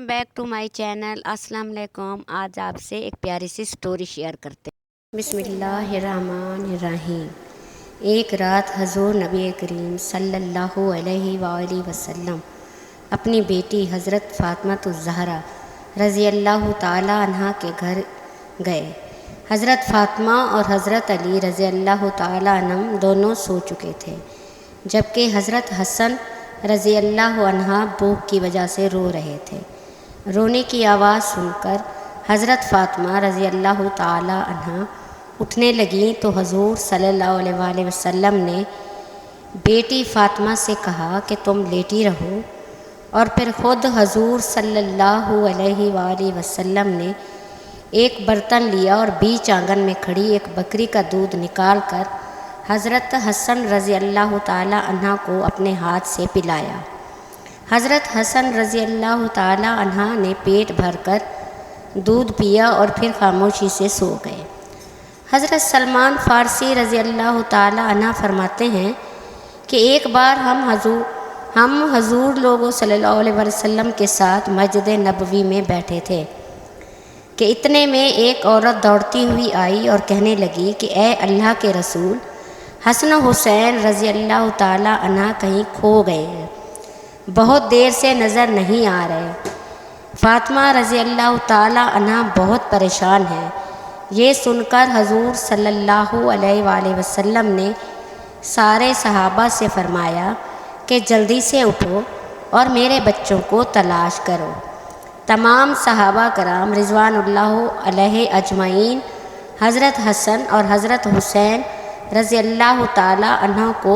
Back to my channel. अस्सलाम वालेकुम। आज आपसे एक प्यारी सी स्टोरी शेयर करते हैं। बिस्मिल्लाहिर्रहमानिर्रहीम। एक रात हजूर नबी करीम सल्लल्लाहु अलैहि वसल्लम अपनी बेटी हज़रत फ़ातिमा रज़ी अल्लाह ताला अन्हा के घर गए। हज़रत फ़ातिमा और हज़रत अली रज़ी अल्लाह ताला अन्हुम दोनों सो चुके थे, जबकि हज़रत हसन रज़ी अल्लाह अन्हा भूख की वजह से रो रहे थे। रोने की आवाज़ सुनकर हज़रत फ़ातिमा रज़ी अल्लाह ताला अन्हा उठने लगीं तो हजूर सल्लल्लाहु अलैहि वसल्लम ने बेटी फ़ातिमा से कहा कि तुम लेटी रहो, और फिर ख़ुद हजूर सल्लल्लाहु अलैहि वसल्लम ने एक बर्तन लिया और बीच आंगन में खड़ी एक बकरी का दूध निकाल कर हज़रत हसन रज़ी अल्लाह ताला अन्हा को अपने हाथ से पिलाया। हज़रत हसन रज़ी अल्लाह ताला अन्हा ने पेट भरकर दूध पिया और फिर खामोशी से सो गए। हज़रत सलमान फ़ारसी रज़ी अल्लाह ताला अन्हा फरमाते हैं कि एक बार हम हजूर लोगों सल्लल्लाहु अलैहि वसल्लम के साथ मस्जिद नबवी में बैठे थे कि इतने में एक औरत दौड़ती हुई आई और कहने लगी कि ए अल्लाह के रसूल, हसन हुसैन रज़ी अल्लाह ताला अन्हा कहीं खो गए हैं, बहुत देर से नज़र नहीं आ रहे। फ़ातिमा रज़ी अल्लाह ताला अन्हा बहुत परेशान है। ये सुनकर हजूर सल्लल्लाहु अलैहि वसल्लम ने सारे सहाबा से फरमाया कि जल्दी से उठो और मेरे बच्चों को तलाश करो। तमाम सहाबा कराम रिज़वानुल्लाह अलैहि अजमईन हज़रत हसन और हज़रत हुसैन रज़ी अल्लाह ताला अन्हा को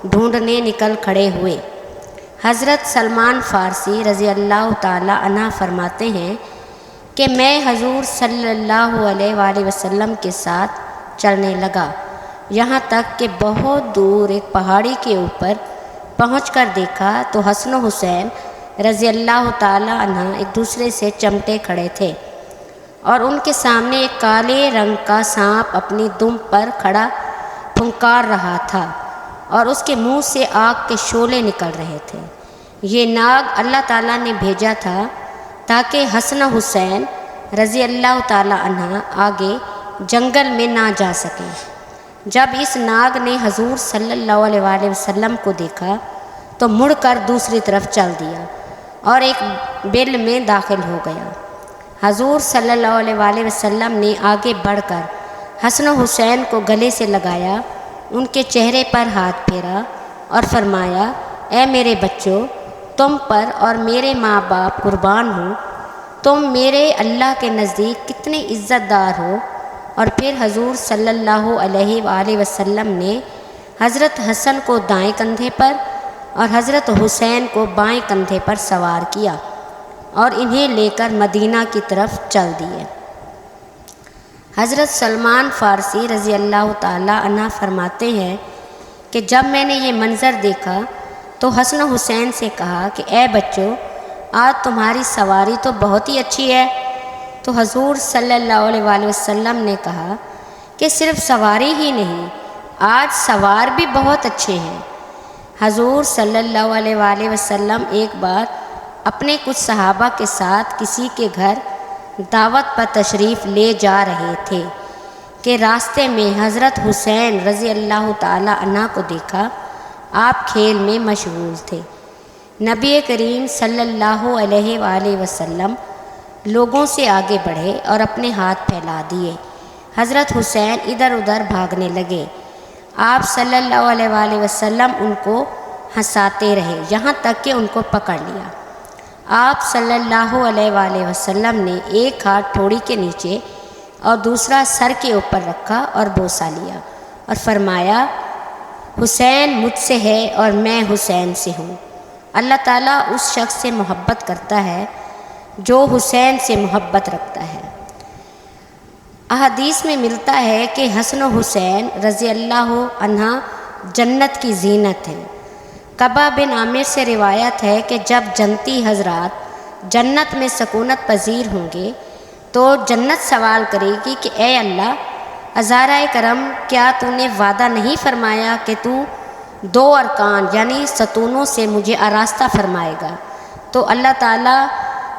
ढूंढने निकल खड़े हुए। हज़रत सलमान फ़ारसी रज़ी अल्लाह ताला अन्हा फरमाते हैं कि मैं हजूर सल्लल्लाहु अलैहि वसल्लम के साथ चलने लगा, यहाँ तक कि बहुत दूर एक पहाड़ी के ऊपर पहुंचकर देखा तो हसन हुसैन रज़ी अल्लाह ताला अन्हा एक दूसरे से चमटे खड़े थे और उनके सामने एक काले रंग का सांप अपनी दुम पर खड़ा फुंकार रहा था और उसके मुंह से आग के शोले निकल रहे थे। ये नाग अल्लाह ताला ने भेजा था ताकि हसन हुसैन रज़ी अल्लाह ताला अन्हा आगे जंगल में ना जा सके। जब इस नाग ने हजूर सल्लल्लाहु अलैहि वसल्लम को देखा तो मुड़कर दूसरी तरफ चल दिया और एक बिल में दाखिल हो गया। हजूर सल्लल्लाहु अलैहि वसल्लम ने आगे बढ़कर हसन हुसैन को गले से लगाया, उनके चेहरे पर हाथ फेरा और फरमाया, ए मेरे बच्चों, तुम पर और मेरे माँ बाप कुर्बान हो, तुम मेरे अल्लाह के नज़दीक कितने इज़्ज़तदार हो। और फिर हजूर सल्लल्लाहु अलैहि वसल्लम ने हज़रत हसन को दाएं कंधे पर और हज़रत हुसैन को बाएं कंधे पर सवार किया और इन्हें लेकर मदीना की तरफ चल दिए। हज़रत सलमान फ़ारसी रज़ी अल्लाह ताला अन्हा फरमाते हैं कि जब मैंने ये मंज़र देखा तो हसन हुसैन से कहा कि ए बच्चों, आज तुम्हारी सवारी तो बहुत ही अच्छी है। तो हजूर सल्लल्लाहु अलैहि वसल्लम ने कहा कि सिर्फ सवारी ही नहीं, आज सवार भी बहुत अच्छे हैं। हजूर सल्लल्लाहु अलैहि वसल्लम एक बार अपने कुछ सहाबा के साथ किसी के घर दावत पर तशरीफ़ ले जा रहे थे कि रास्ते में हज़रत हुसैन रज़ी अल्लाह ताला अन्हा को देखा। आप खेल में मशगूल थे। नबी करीम सल्लल्लाहु अलैहि वसल्लम लोगों से आगे बढ़े और अपने हाथ फैला दिए। हज़रत हुसैन इधर उधर भागने लगे। आप सल्लल्लाहु अलैहि वसल्लम उनको हंसाते रहे, यहाँ तक कि उनको पकड़ लिया। आप सल्लल्लाहु अलैहि वसल्लम ने एक हाथ ठोड़ी के नीचे और दूसरा सर के ऊपर रखा और बोसा लिया और फरमाया, हुसैन मुझसे है और मैं हुसैन से हूँ। अल्लाह ताला उस शख्स से मोहब्बत करता है जो हुसैन से मोहब्बत रखता है। अहदीस में मिलता है कि हसन हुसैन रज़ी अल्लाह अन्हा जन्नत की जीनत है। कबा बिन आमिर से रिवायत है कि जब जन्नती हजरात जन्नत में सकूनत पजीर होंगे तो जन्नत सवाल करेगी कि ए अल्लाह, अज़ाराए करम, क्या तूने वादा नहीं फरमाया कि तू 2 अरकान यानी सतूनों से मुझे आरास्ता फरमाएगा। तो अल्लाह ताला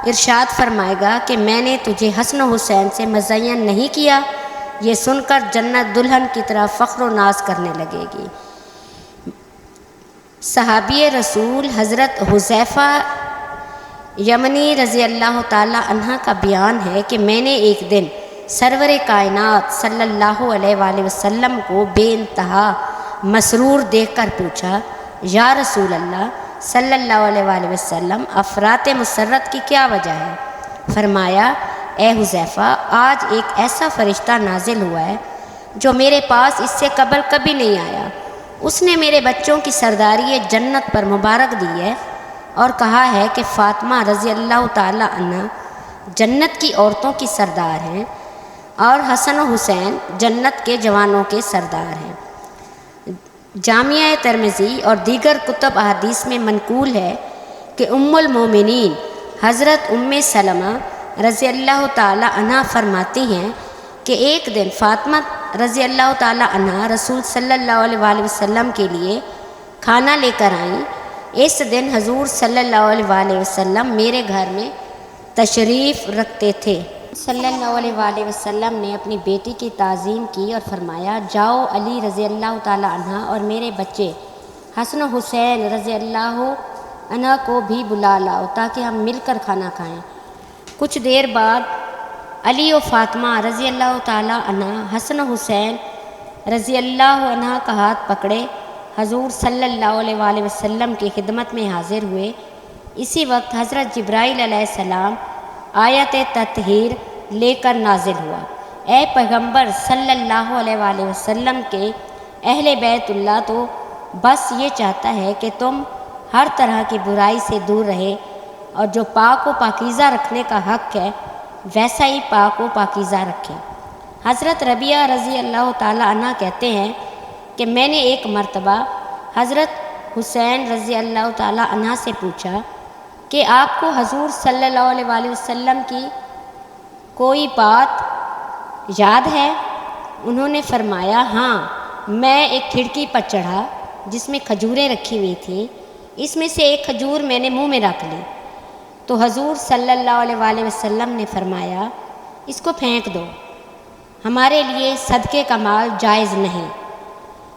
ارشاد فرمائے گا کہ میں نے تجھے حسن و حسین سے مزین نہیں کیا۔ یہ سن کر جنت دلہن کی طرح فخر و ناز کرنے لگے گی۔ صحابی رسول حضرت حذیفہ یمنی رضی اللہ تعالی عنہ کا بیان ہے کہ میں نے ایک دن سرور کائنات صلی اللہ علیہ وآلہ وسلم کو بے انتہا مسرور دیکھ کر پوچھا، یا رسول اللہ صلی اللہ علیہ وآلہ وسلم، افراط مسرت کی کیا وجہ ہے؟ فرمایا، اے حذیفہ، آج ایک ایسا فرشتہ نازل ہوا ہے جو میرے پاس اس سے قبل کبھی نہیں آیا۔ اس نے میرے بچوں کی سرداری جنت پر مبارک دی ہے اور کہا ہے کہ فاطمہ رضی اللہ تعالی عنہ جنت کی عورتوں کی سردار ہیں اور حسن و حسین جنت کے جوانوں کے سردار ہیں۔ جامعہ ترمذی اور دیگر کتب احادیث میں منقول ہے کہ ام المومنین حضرت ام سلمہ رضی اللہ تعالی عنہ فرماتی ہیں کہ ایک دن فاطمہ رضی اللہ تعالی عنہ رسول صلی اللہ علیہ وآلہ وسلم کے لیے کھانا لے کر آئیں۔ اس دن حضور صلی اللہ علیہ وآلہ وسلم میرے گھر میں تشریف رکھتے تھے۔ صلی اللہ علیہ وآلہ وسلم نے اپنی بیٹی کی تعظیم کی اور فرمایا، جاؤ علی رضی اللہ تعالی عنہ اور میرے بچے حسن و حسین رضی اللہ عنہ کو بھی بلا لاؤ تاکہ ہم مل کر کھانا کھائیں۔ کچھ دیر بعد علی و فاطمہ رضی اللہ تعالی عنہ حسن و حسین رضی اللہ عنہ کا ہاتھ پکڑے حضور صلی اللہ علیہ وآلہ وسلم کی خدمت میں حاضر ہوئے۔ اسی وقت حضرت جبرائیل علیہ السلام آیت تطہیر لے کر نازل ہوا، اے پیغمبر صلی اللہ علیہ وآلہ وسلم کے اہل بیت اللہ تو بس یہ چاہتا ہے کہ تم ہر طرح کی برائی سے دور رہے اور جو پاک و پاکیزہ رکھنے کا حق ہے ویسا ہی پاک و پاکیزہ رکھے۔ حضرت ربیعہ رضی اللہ تعالی عنہ کہتے ہیں کہ میں نے ایک مرتبہ حضرت حسین رضی اللہ تعالی عنہ سے پوچھا کہ آپ کو حضور صلی اللہ علیہ وآلہ وسلم کی کوئی بات یاد ہے؟ انہوں نے فرمایا، ہاں، میں ایک کھڑکی پر چڑھا جس میں کھجوریں رکھی ہوئی تھیں، اس میں سے ایک کھجور میں نے منہ میں رکھ لی تو حضور صلی اللہ علیہ وآلہ وسلم نے فرمایا، اس کو پھینک دو، ہمارے لیے صدقے کا مال جائز نہیں۔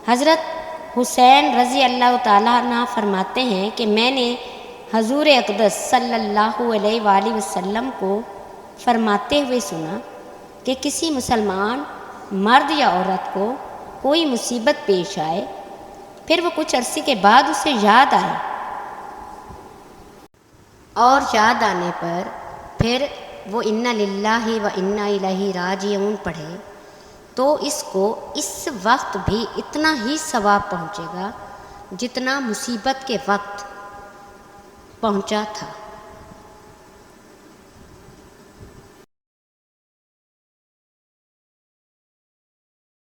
حضرت حسین رضی اللہ تعالیٰ عنہ فرماتے ہیں کہ میں نے حضور اقدس صلی اللہ علیہ وآلہ وسلم کو فرماتے ہوئے سنا کہ کسی مسلمان مرد یا عورت کو کوئی مصیبت پیش آئے، پھر وہ کچھ عرصے کے بعد اسے یاد آئے اور یاد آنے پر پھر وہ انا للہ و انا الیہ راجعون پڑھے تو اس کو اس وقت بھی اتنا ہی ثواب پہنچے گا جتنا مصیبت کے وقت پہنچا تھا۔